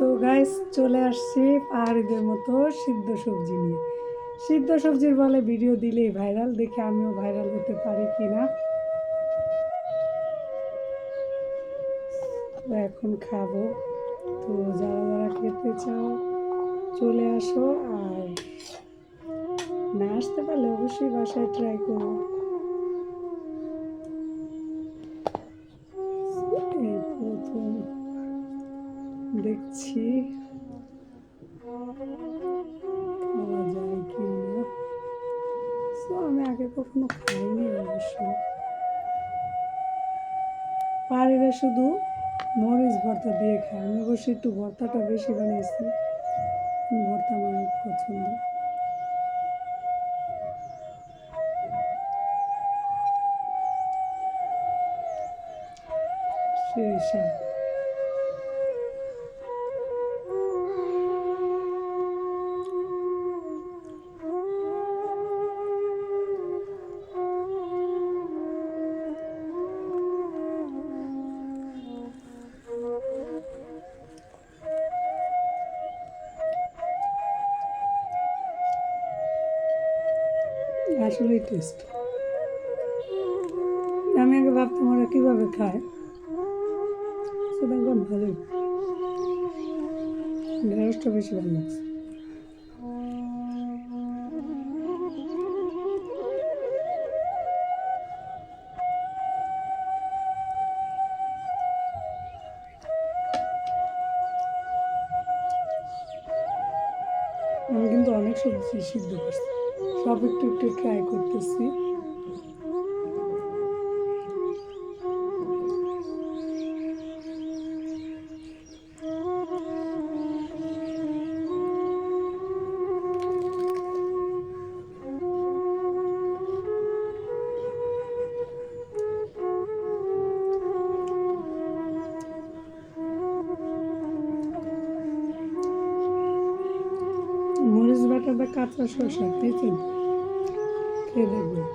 So guys চলে আসছি পাহাড়িদের মতো সিদ্ধ সবজি নিয়ে। সিদ্ধ সবজির বলে ভিডিও দিলেই ভাইরাল, দেখে আমিও ভাইরাল হতে পারি কিনা। তো এখন খাবো। তো যারা যারা খেতে চাও চলে আসো, আর না আসতে পারলে অবশ্যই বাসায় ট্রাই করো। এই প্রথম দেখছি খাওয়া যায় কি না। সো আমি আগে কখনো খাইনি অবশ্য। পাহাড়িরা শুধু মরিচ ভর্তা দিয়ে খায়, আমি অবশ্য একটু ভর্তাটা বেশি বানিয়েছি। ভর্তা আমার অনেক পছন্দ। সেই স্বাদ। আসলেই টেস্ট। আমি আগে ভাবতাম ওরা কীভাবে খায়, তো দেখলাম ভালোই। ঢেঁড়সটা বেশি ভালো লাগছে। আমি কিন্তু অনেক সবজি সিদ্ধ করছি, সব একটু একটু ট্রাই করতেছি। মরিচ বাটা বা কাঁচা শসা খেয়েছেন? খেয়ে দেখবেন।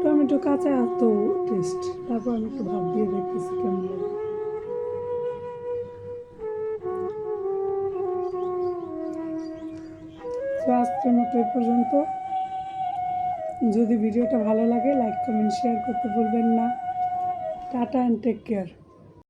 টমেটো কাঁচা এত টেস্ট, তারপর আমি একটু ভাব দিয়ে দেখতেছি কেমন লাগে। তো আজকের মতো এই পর্যন্ত। যদি ভিডিওটা ভালো লাগে লাইক কমেন্ট শেয়ার করতে ভুলবেন না। Tata and take care.